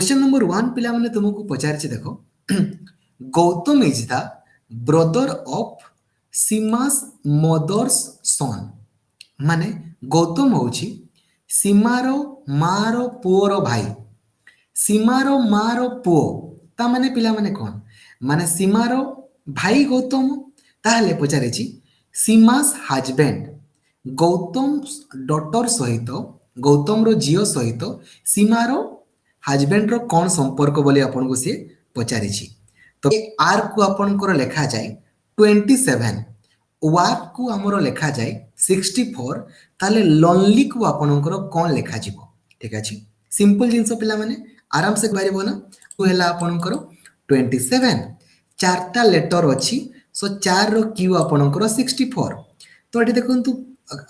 question number 1 पिला माने तुमको पचारे देखो Gautam is the brother of Seema's mother's son माने गौतम होची सीमार मार पुओर भाई सीमार मार पुओ ता माने पिला माने कौन माने सीमार भाई गौतम ताहले पचारे सीमास हजबैंड गौतम डॉटर सहित गौतम रो झील सहित सीमार हजबैंड रो कौन संपर्क बोली आपन को सी पचारि तो आर को आपनकर लेखा जाए 27 वाक को आमर लेखा जाए 64 ताले लॉनली को आपनकर कौन लेखा जीवो ठीक अछि सिंपल जिंस पिला माने आराम से पारिबो ना को हेला आपनकर 27 चारटा लेटर अछि सो 4 रो क्यू आपनकर 64 तो एठी देखंतु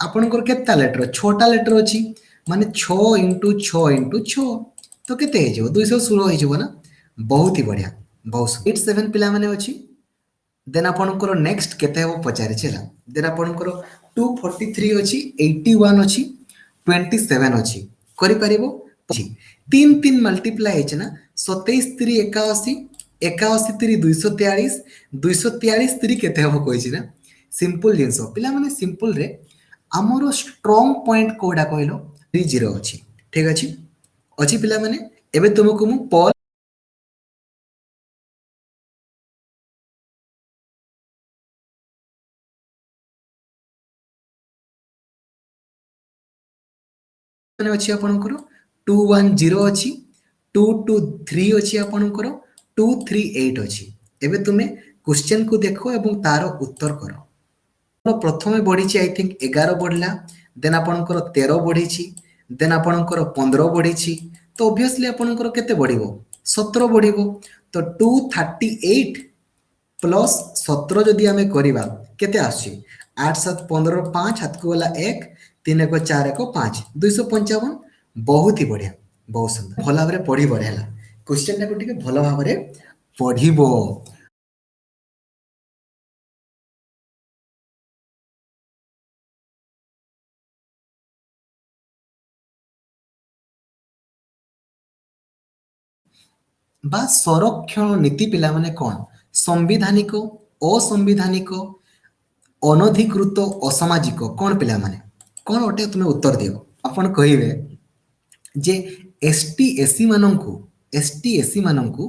आपनकर केता लेटर 6टा लेटर अछि माने 6 * 6 * 6 तो केते हे जो 216 हे जो ना बहुत ही बढ़िया बहुत 87 पिला माने अछि देन आपनकर नेक्स्ट केते हो पचारि छला देन आपनकर 243 अछि 81 अछि 27 अछि करि परिबो 3 3 मल्टीप्लाई हे ना 27 3 81 81 3 243 243 3 केते हो कहै छी ना सिंपल जिंस पिला माने सिंपल रे हमरो स्ट्रांग पॉइंट कोडा कहलो 30 अछि ठीक अछि अच्छी पिला माने एबे तुमको मु पॉल माने अछि आपनकर 210 अछि 223 अछि आपनकर 238 अछि एबे तुमे क्वेश्चन को देखो एवं तार उत्तर करो तो प्रथमे बढ़ी आई थिंक 11 बढ़ला देन आपनकर 13 बढ़ी देन आपनकर 15 बढ़ी तो ऑब्वियसली आपनकर केते बढ़िबो 17 बढ़िबो तो 238 प्लस 17 जदि आमे करिबा केते आछि 8 7 15 5 हाथ को वाला 1 3 1 4 1 5 255 बहुत ही बढ़िया बहुत सुंदर भला भाबरे पढ़ी बढ़िया क्वेश्चन को टिके भला भाबरे पढ़िबो बा संरक्षण नीति पिला माने कौन संविधानिक असंविधानिक अनधिकृत असामाजिक कौन पिला माने कौन ओटे तुमे उत्तर दियो अपन कहिबे जे एसटी एसी माननकु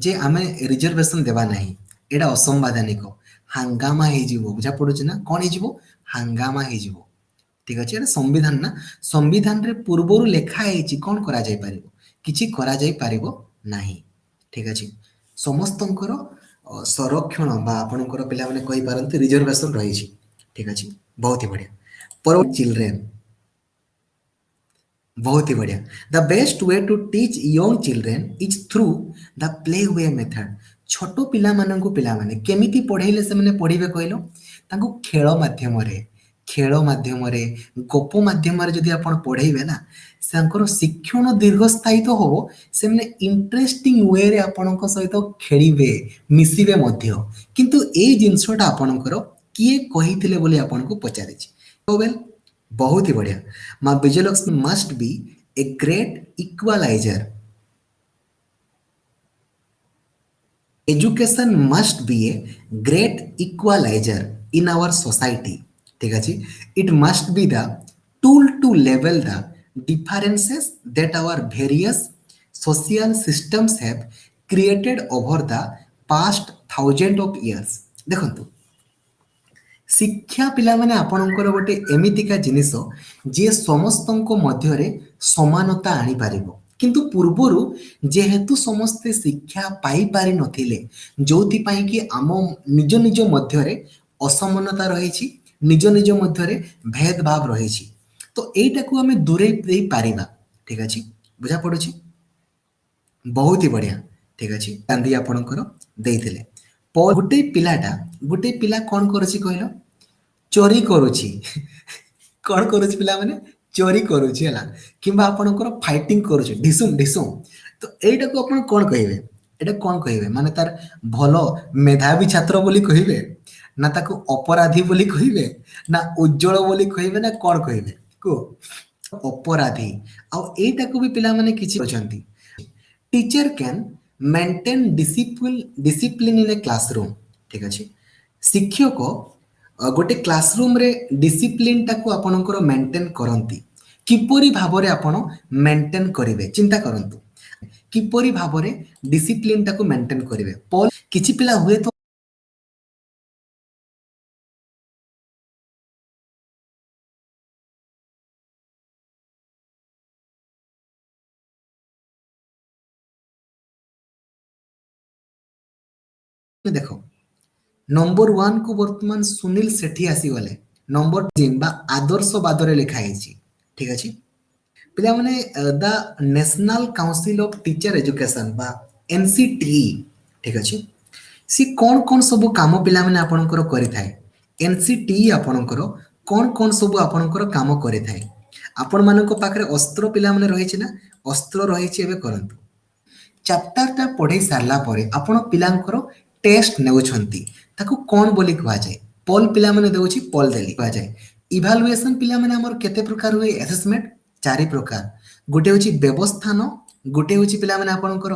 जे आमे रिजर्वेशन देबा नाही एडा असंवैधानिक हंगामा हे जीवो बुझा पड़ुछ ना कौन हे जीवो हंगामा हे जीवो ठीक अछि एडा संविधान ना संविधान रे पूर्वरु लेखा हेछि कौन करा जाय परिबो किछि करा जाय परिबो नाही ठीक अछि समस्तंकर संरक्षण बा आपनकर पिला माने कहि पारंती रिजर्वेशन रही छी ठीक अछि बहुत ही बढ़िया पर चिल्ड्रेन बहुत ही बढ़िया the best way to teach young children is through the play way method छोट पिला माननकु पिला माने केमिति पढैले से माने पढिबे कहलो तांको खेल माध्यम रे गप माध्यम रे जदि आपण पढैबे ना सेंकर शिक्षण दीर्घस्थायी तो होबो से माने इंटरेस्टिंग वे रे आपणक सहित खेलिबे मिसिबे मध्य किंतु ए जिंसटा आपणकर किए कहिथिले बोली आपणको पचारे छी तो वेल बहुत ही बढ़िया माँ Vijayalakshmi must be a great equalizer education must be a great equalizer in our society ठीक अछि it must be the tool to level the differences that our various social systems have created over the past thousand of years देखंतु शिक्षा पिला माने आपणकर गोटे एमितिका जिनिस जे समस्तनको मध्यरे समानता आनी पारिबो किंतु पूर्वरु जेहेतु समस्ते शिक्षा पाई पारि नथिले जोति पाई कि आम निज निज मध्यरे असमानता रहिछि निज निज मध्यरे भेदभाव रहिछि तो एटा को हमें दूरे दे पारिबा ठीक अछि बुझा पडुछि बहुत ही बढ़िया ठीक अछि गांधी आपणकर देइथिले गोटे पिला कौन करुछि कहलो चोरी करुछि कौन करुछि पिला माने चोरी करुछि हला किबा आपणकर फाइटिंग करुछि ढिसुम ढिसुम तो एटा को आपण कोन कहिबे एटा कोन कहिबे माने तार भलो मेधावी छात्र बोली कहिबे ना ताको अपराधी बोली कहिबे ना उज्जवल बोली कहिबे ना कोन कहिबे को अपराधी आ एटा को भी पिला माने किछि अछंती teacher can maintain discipline in a classroom ठीक अच्छे शिक्षक गोटे क्लासरूम रे डिसिप्लिन टाको आपणकर मेंटेन करती किपरि भाबरे आपण मेंटेन करिवे चिंता करंतु किपरि भाबरे डिसिप्लिन टाको मेंटेन करिवे पॉल किछि पिला हुए तो देखो नंबर 1 को वर्तमान सुनील सेठी आसी गले नंबर 3 बा आदर्शवाद रे लिखा है ठीक अछि पिला माने the national council of teacher education बा एनसीटी ठीक अछि सी कौन सब काम पिला माने आपणकर करि थाए एनसीटी आपणकर कौन सब आपणकर काम करि थाए आपण मानको पाखरे अस्त्र पिला माने रही छी ना अस्त्र रही छी एबे करंतु चैप्टरटा पढ़े सारला परे आपण पिलांकर टेस्ट नेउछंती ताकू कोन बोली कहवा जाय पॉल पिला माने देउची पॉल देली कहवा जाय इवैल्यूएशन पिला माने हमर केते प्रकार हुए असेसमेंट चारि प्रकार गोटे होची व्यवस्थान गोटे होची पिला माने आपणकर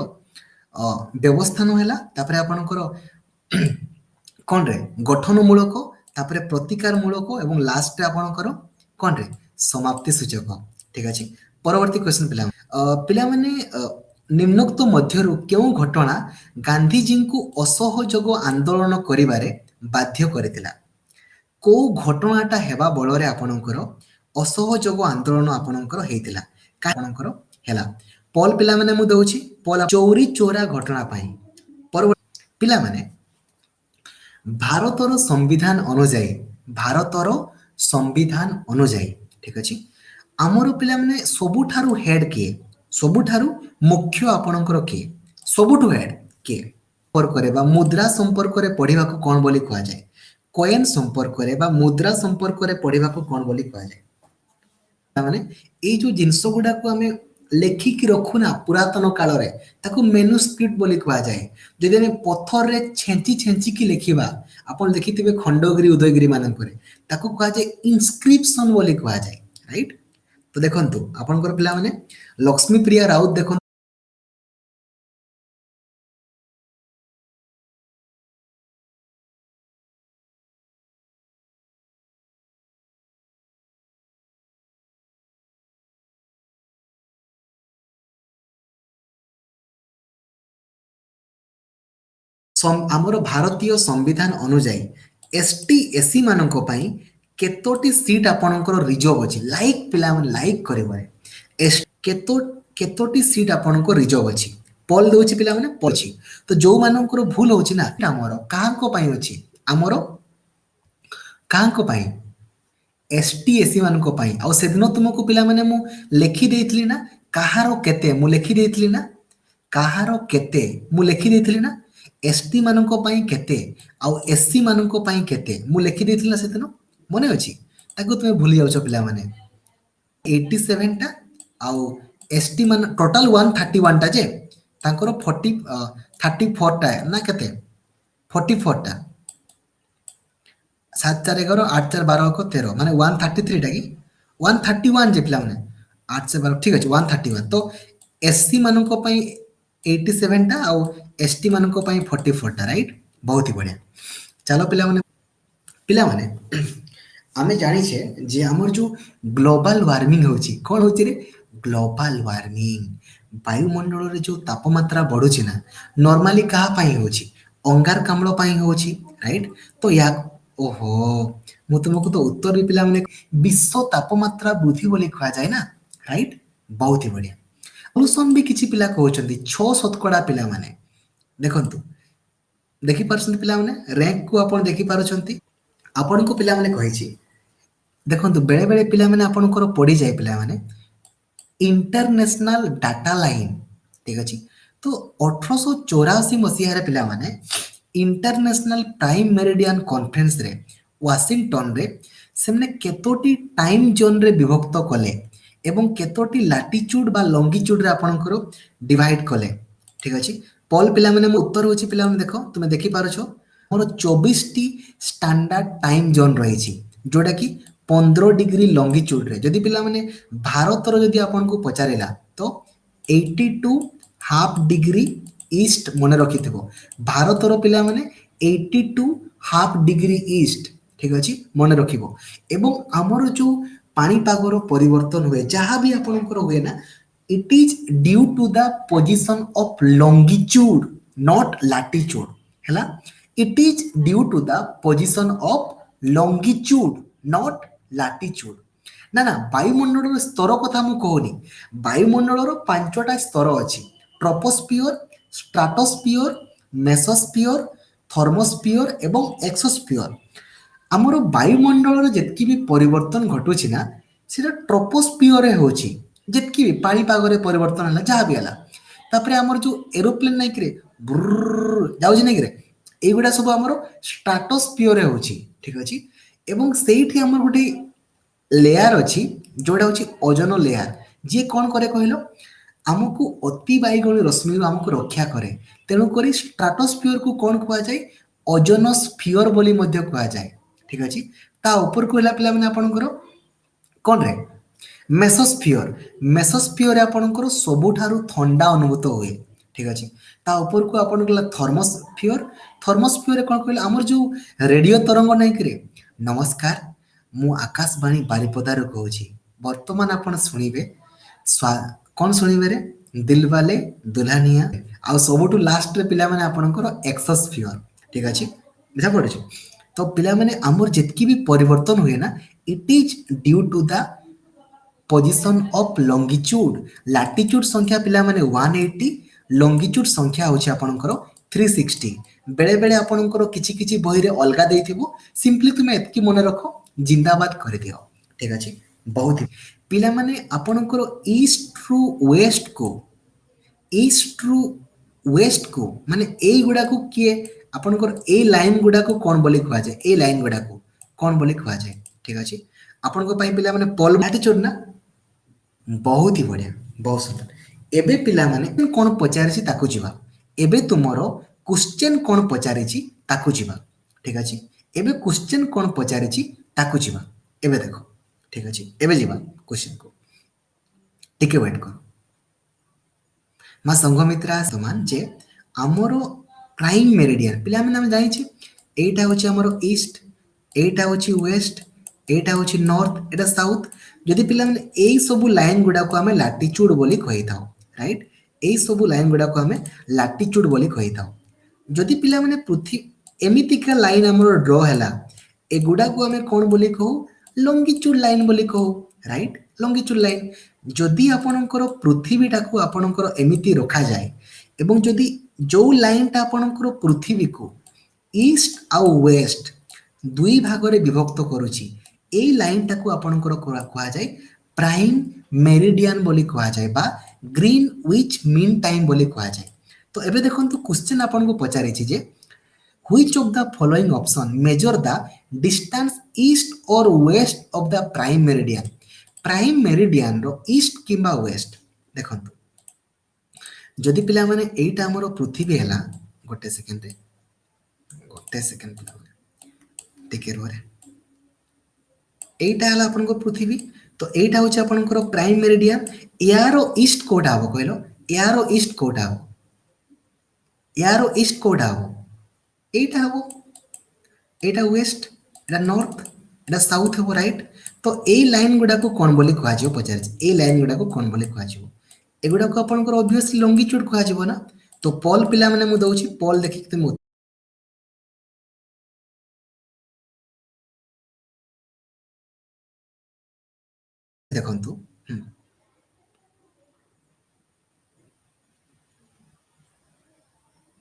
व्यवस्थान हैला तापरे आपणकर कोन रे गठनमूलक तापरे प्रतिकारमूलक एवं लास्ट रे आपणकर कोन रे समाप्ति सूचक ठीक अछि परवर्ती क्वेश्चन पिला माने निम्नोक्त मध्यरु केउ घटना गांधीजी को असहयोग आंदोलन करिबारे बाध्य करथिला को घटनाटा हेबा बଳରେ आपणकर असहयोग आंदोलन आपणकर हेतिला का आपणकर हेला पॉल पिला माने मु दउची पॉल चोरी चोरा घटना पाई पिला माने भारतर संविधान अनुଯାयी ठीक अछि आमर पिला माने सबुठारु हेड के सबुठारु मुख्य आपणकर के सबुठु हेड के संपर्क रे बा मुद्रा संपर्क रे पढ़िबा को कोन बोली कहवा जाय कॉइन संपर्क रे बा मुद्रा संपर्क रे पढ़िबा को कोन बोली कहवा जाय माने ए जो जिंस गुडा को हमें लेखिक रखुना पुरातन काल रे ताको मेनुस्क्रिप्ट बोली कहवा जाय जदि हमें पत्थर रे छेंची छेंची की लिखिबा आपण देखिथिबे खंडगिरी उदयगिरी मानन करे ताको कहवा जाय इनस्क्रिप्शन बोली कहवा जाय राइट तो देखंतु आपनकर पिला माने लक्ष्मी प्रिया राउत देखो आमर भारतीय संविधान अनुଯାयी एसटी एससी मानक पई केतोटी सीट आपनकर रिजर्व अछि लाइक पिला मन लाइक करबे एस केतोटी सीट आपनकर रिजर्व अछि पॉल दोछि पिला माने पछि तो जो मानकर भूल होछि ना हमर काहको पई अछि हमर काहको पई एसटी एससी मानक पई आ सेदिन तुमको पिला माने मु लेखि देइतली ना काहारो केते मु लेखि देइतली ना काहारो केते मु लेखि देइतली ना एसटी मानक पई केते आ एससी मानक पई केते मु लेखि देइतली ना सेदिन मने अछि ताको तुमे भूली जाउछ पिला माने 87 टा आ एसटी मान टोटल 131 टा जे तांकर 40 34 टा ना केते 44 टा 7 4 11 8 4 12 को 13 माने 133 टा की 131 जे पिला माने 8 से 12 ठीक अछि 131 तो एससी मानक पई 87 टा आ एसटी मानक पई 44 टा राइट बहुत ही बढ़िया चलो पिला माने आमे जानि छे जे हमर जो ग्लोबल वार्मिंग होची कोन होची रे ग्लोबल वार्मिंग वायुमंडल रे जो तापमात्रा बढ़ुची ना नॉर्मली कहा पाई होची अंगारकाम्ल पाई होची राइट तो या ओहो मु तुमको तो उत्तर भी पिला माने विश्व तापमात्रा वृद्धि बोली कहा जाए ना राइट बहुत ही बढ़िया पॉल्यूशन भी किछि पिला कहउचंदी 6 शतकड़ा पिला माने देखंतु देखि परछन पिला माने रैंक को आपण देखि पारुछंती आपण को पिला माने कहिछि देखंतु बेले बेले पिला माने आपणकर पड़ी जाय पिला माने इंटरनेशनल डाटा लाइन ठीक अछि तो 1884 मसीहा रे पिला माने इंटरनेशनल टाइम मेरिडियन कॉन्फ्रेंस रे वाशिंगटन रे सेमने केतोटी टाइम जोन रे विभक्त कले एवं केतोटी लैटिट्यूड बा लॉन्गिट्यूड रे आपणकर डिवाइड कले ठीक अछि पॉल पिला माने उत्तर होछि पिला माने देखो तुमे देखि पारो छो मोर 24 टी स्टैंडर्ड टाइम जोन रही छी जोटा कि 15 डिग्री लॉन्गिट्यूड रे जदि पिला माने भारत रो जदि आपन को पचारेला तो 82 हाफ डिग्री ईस्ट मन रखि भारतर पिला माने 82 हाफ डिग्री ईस्ट ठीक अच्छे मन रखिबो एवं आमर जो पाणीपागर परिवर्तन हुए जहाँ भी आपंकर हुए ना it is due to the position of longitude not latitude है it is due to the position of longitude not latitude ना ना वायुमंडल स्तर कथा मु कहूनी वायुमंडल पांचटा स्तर अच्छी ट्रोपोस्फियर स्ट्राटोस्फियर मेसोस्फियर थर्मोस्फियर एवं एक्सोस्फियर आमर वायुमंडल जितकी भी परिवर्तन घटुची ना सीटा ट्रोपोस्फियर होची जितकी भी पाणीपाग परिवर्तन है जहाँ भी है तापर आमर जो एरोप्लेन नाइक जाऊँ नाइक एगुड़ा सब आमर स्ट्राटोस्फियर होची ठीक अच्छे एवं से आमर गोटे लेयार अच्छी जोड़ा हूँ ओजोन लेयार जी कौन करे कहल आमको अति बाइगणी रश्मि आमको रक्षा करे तेणुक स्ट्राटोस्फियर को कौन कह जाए ओजोनोस्फियर बोली मध्य कह जाए ठीक अच्छे ता ऊपर को पिला मैंने आपणकर कौन रे मेसोस्फियर मेसोस्फियर आपणकर सबुठारु ठंडा अनुभूत हुए ठीक अच्छे ता ऊपर को आपन थर्मोस्फियर थर्मोस्फियर कौन कहले आमर जो रेडियो तरंग नहीं करे नमस्कार मु आकाशवाणी बारिपदार कहूँ बर्तमान आपन शुणिबे कौन शुणिबे रे दिलवाले दुल्हनिया आ सबुठु लास्ट रे पिला माने आपनकर एक्सोस्फियर ठीक अच्छे बुझा पड़े तो पिला माने आमर जितकी भी परिवर्तन हुए ना it is due to the position of longitude latitude संख्या पिला माने 180 लॉन्गिट्यूड संख्या होची आपनकर 360 बेले बेले आपनकर किछि किछि बही रे अलगा देइथिबो सिंपली तुमे एतकी मन रखो जिंदाबाद कर दियो ठीक अछि बहुत पिला माने आपनकर ईस्ट टू वेस्ट को माने ए गुडा को किए आपनकर ए लाइन गुडा को कौन बोली कहा जाए ए लाइन गुडा को कौन बोली कहा जाए ठीक अछि आपनको पाई पिला माने पोल लैटिट्यूड ना बहुत ही बढ़िया बहुत सुंदर एबे पिला माने कौन पचारिछि ताकू जिबा एबे तुमरो क्वेश्चन कौन पचारिछि ताकू जिबा ठीक अछि एबे क्वेश्चन कौन पचारिछि ताकू जिबा एबे देखो ठीक अछि एबे जिबा क्वेश्चन को टिके वेट कर मा संघमित्रा समान जे आमरो प्राइम मेरिडियन पिला माने हम जानि छी एटा होछि हमरो ईस्ट एटा होछि वेस्ट एटा होछि नॉर्थ एटा साउथ जदि पिला माने एई सब लाइन गुडा को हमें लैटिट्यूड बोली कहि थाओ राइट एई सब लाइन गुडा को हमें लैटिट्यूड बोली कहि थाओ जदि पिला माने पृथ्वी एमितिका लाइन हमरो ड्रॉ हैला ए गुडा को हमें कोन बोली कहू लॉन्गिट्यूड लाइन बोली कहू राइट लॉन्गिट्यूड लाइन जदि आपणकर पृथ्वीटा को आपणकर एमिति रखा जाए एवं जदि जो लाइनटा आपणकर पृथ्वी को ईस्ट आउ वेस्ट दुई भाग रे विभक्त करूची ए लाइनटा को आपणकर कहा जाए प्राइम मेरिडियन बोली कहा जाए बा ग्रीन विच मीन टाइम बोली कहा जाए तो एबे देखंतु क्वेश्चन आपनको पचारि छी जे which of the following option measure the distance east or west of the prime meridian prime meridian row east किंबा west देखंतु जदि पिला माने एटा हमर पृथ्वी हैला गोटे सेकंड पिला माने टिके रोरे एटा हला आपनको पृथ्वी तो एटा होची आपनकर प्राइम मेरिडियन यारो ईस्ट कोटा हबो कहलो यारो ईस्ट कोटा हबो यारो ईस्ट कोटा हबो एटा हबो एटा वेस्ट एटा नॉर्थ एटा साउथ हबो राइट तो ए लाइन गुडा को कोन बोली कहा जिवो पचार ए लाइन गुडा को कोन बोली कहा जिवो एगुडा को आपनकर ऑब्वियसली लॉन्गिट्यूड कहा जिवो ना तो पोल पिला माने मु दउची पोल देखि के मु देखंतु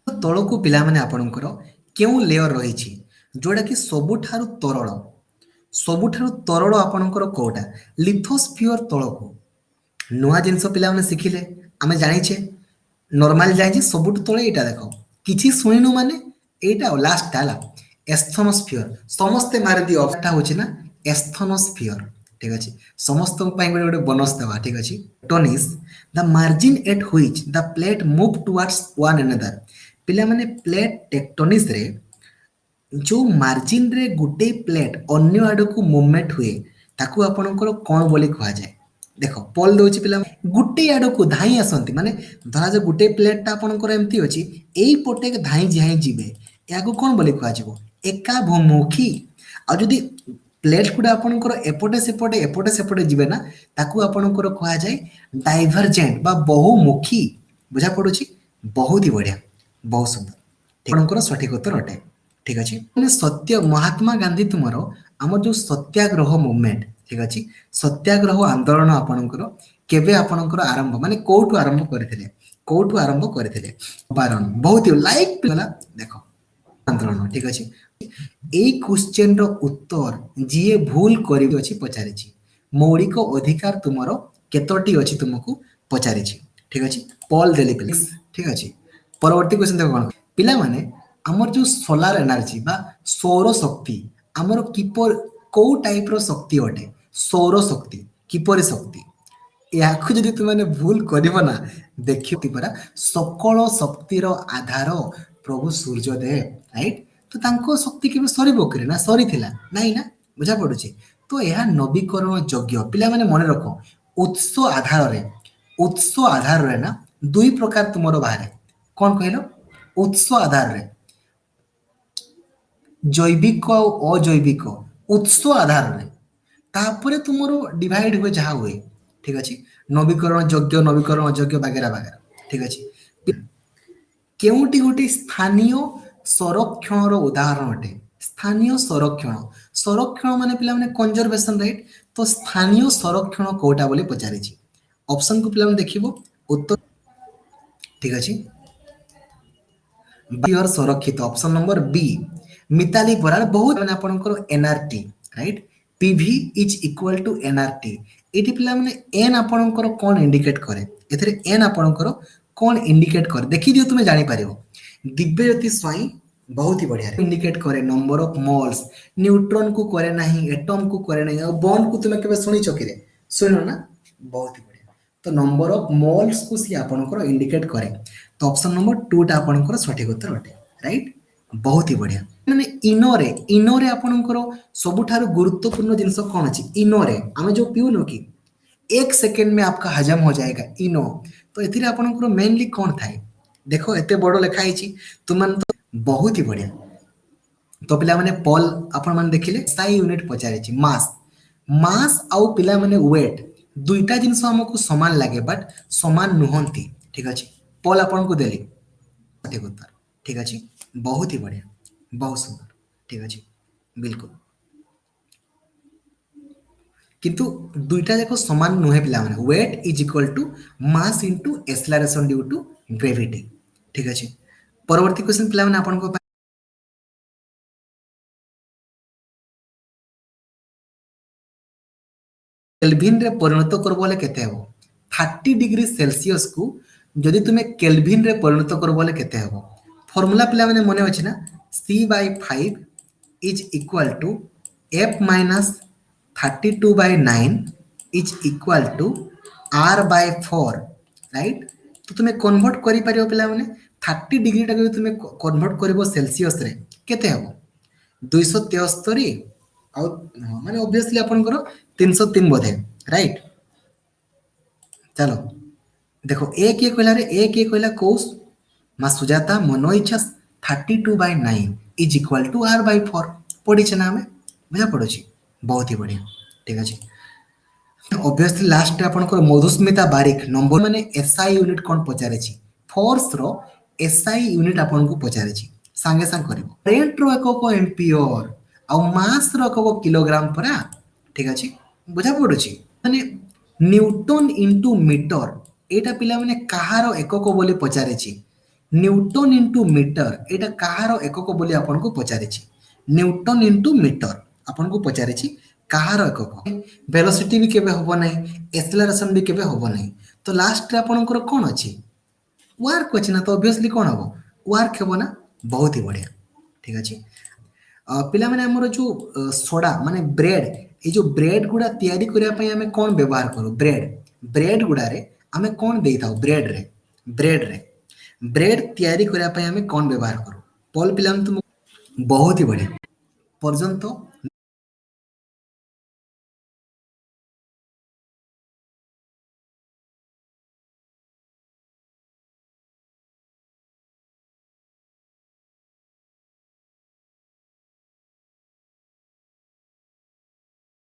तळको पिला माने आपनकर केउ लेयर रहिछि जोडा कि सबुठारु तरल आपनकर कोटा लिथोस्फियर तळको नुआ जिनस पिला माने सिखिले आमे जानिछे नॉर्मल जानिछे सबुठ तळे एटा देखो किछि सुनिनु माने एटा लास्ट ताला एस्थनोस्फियर समस्ते मार दियो ऑफटा होछि ना एस्थनोस्फियर ठीक अछि समस्त पाई गोटे बोनस देबा ठीक अछि टोनिस the margin at which the plate move towards one another पिला माने प्लेट टेक्टोनिस रे जो मार्जिन रे गुटे प्लेट अन्य आड़ को मूवमेंट हुए ताकू आपनकर कोन बोली कहा जाए देख पोल दौर पिला गोटे आड़ को धाई आसती माने धरा जो गोटे प्लेटा आपंकर एमती अच्छी यही पटे धाई झाई जीवे या कौन बोली कह एकाभिमुखी आदि प्लेट गुड़ा आपंकर एपटे सेपटे जीवे ना ताकू आपंकर कह जाए डाइभरजेंट बा बहुमुखी बुझा पड़ुची बहुत ही बढ़िया बहुत सुंदर आपंकर सठिक उत्तर अटे ठीक अच्छे मैंने सत्य महात्मा गांधी तुमर आम जो सत्याग्रह मुवमेंट ठीक अच्छे सत्याग्रह आंदोलन आपणकर केबे आपणकर आरंभ माने कोठु आरंभ करथिले कोठु आरंभ करथिले बारन बहुत ही लाइक पिला देखो आंदोलन ठीक अच्छे एई क्वेश्चन रो उत्तर जिए भूल करि अछि पचारिछि मौलिक अधिकार तुमरो केतोटी अछि तुमको पचारिछि ठीक अछि पॉल देली प्लीज ठीक अछि परवर्ती क्वेश्चन देखो कोन पिला माने हमर जो सोलार एनर्जी बा सौर शक्ति हमर किपर को टाइप रो शक्ति अटे सौर शक्ति किपर शक्ति याकु जदि तुमने भूल करिव ना देखियो परा सकल शक्तिर आधार प्रभु सूर्यदेव राइट तो तांको शक्ति केबे सरीबो करे ना सरी थिला नाही ना बुझा पडुची तो यह नवीकरण योग्य पिला माने मने रखो उत्स आधार रे ना दुई प्रकार तुमरो बाहरे कोन कहलो उत्स आधार रे जैविक और अजैविक उत्स आधार रे तापरे तुमरो डिवाइड हुए जहाँ हुए ठीक अच्छे नवीकरण योग्य नवीकरण अयोग्य वगैरह वगैरह ठीक अच्छे केउटी गोटे स्थानीय संरक्षण उदाहरण अटे स्थानीय संरक्षण संरक्षण माने पिला माने कंजर्वेशन राइट तो स्थानीय संरक्षण कोटा बोली पचारि ऑप्शन को पिला माने देखिबो उत्तर ठीक अच्छे बियर संरक्षित ऑप्शन नंबर बी मिताली बरार बहुत माने आपनकर NRT right PV is equal to NRT एटी पिला माने एन आपनकर कोन इंडिकेट करे एथरे एन आपनकर कोन इंडिकेट करे देखि दियो तुमे जानि पारिबो दिव्यज्योति स्वाई बहुत ही बढ़िया इंडिकेट करे नंबर ऑफ मोल्स न्यूट्रॉन को करे नहीं एटम को करे नहीं और बॉन्ड को तुमे केबे सुनी चकिरे सुनो ना बहुत ही बढ़िया तो नंबर ऑफ मोल्स को सी आपनकर इंडिकेट करे तो ऑप्शन नंबर 2 टा आपनकर सठिक उत्तर अटे राइट बहुत ही बढ़िया माने इनोरे आपनकर सबुठार गुरुत्वपूर्ण जिंस कोन अछि इनोरे आमे जो पिउनो की 1 सेकंड में आपका हजम हो जाएगा इनो तो एथिरे आपनकर मेनली कोन थाए देखो एते बड़ो लेखा आइछि तुमन तो बहुत ही बढ़िया तो पिला माने पॉल आपण माने देखिले साई यूनिट पचारिछि मास मास आउ पिला माने वेट दुईटा जिंस हमको समान लागे बट समान नुहंती ठीक अछि पॉल आपण को देली सठिक उत्तर ठीक अछि बहुत ही बढ़िया बहुत सुंदर ठीक अछि बिल्कुल किंतु दुईटा जाक समान नुहे पिला माने weight is equal to mass into acceleration due to gravity ठीक अछि परवर्ती क्वेश्चन पिला माने आपण को केल्विन रे परिणत करबो ले केते हेबो 30 डिग्री सेल्सियस को जदि तुमे केल्विन रे परिणत करबो ले केते हेबो फार्मूला पिला माने मने अछि ना C/5 is equal to F minus 32/9 is equal to R/4 right तो तुमे कन्वर्ट करि पारियो पिला माने 30 डिग्री टा तुमे कन्वर्ट करबो सेल्सियस रे केते हेबो 273 आ माने ऑब्वियसली आपनकर 303 बोधे राइट चलो देखो एक ये कहला रे एक ये कहला कोस मा सुजाता मनो इच्छा 32/9 इज इक्वल टू R/4 पढ़ी छे ना हमें बुझा पड़ोछि बहुत ही बढ़िया ठीक अछि ऑब्वियसली लास्ट आपनकर मधुस्मिता बारिक नंबर माने एसआई यूनिट कोन पचारे छी फोर्स रो एसआई यूनिट आपन को पचारे छी संगे संग करबो करेंट रो एकक एम्पियर आ मास रो एकक किलोग्राम परा ठीक अछि बुझा पड़ोछि माने न्यूटन इनटू मीटर एटा पिला माने कहारो एकक बोली पचारे छी न्यूटन इनटू मीटर एटा कहारो एकक बोली आपन को पचारे छी न्यूटन इनटू मीटर आपन को पचारे छी कहार एकक वेलोसिटी भी केबे होबो नै एक्सेलरेशन भी केबे होबो नै तो लास्ट रे आपनकर कोन अछि वर्क अछि ना तो ऑब्वियसली कोन होबो वर्क हेबो ना बहुत ही बढ़िया ठीक अछि पिला माने हमर जो सोडा माने ब्रेड ए जो ब्रेड गुडा तयारी करिया पई हमें कोन व्यवहार करू ब्रेड गुडा रे हमें कोन देई थाउ ब्रेड रे ब्रेड तयारी करिया पई हमें कोन व्यवहार करू पॉल पिला तुम बहुत ही बढ़िया पर्यंत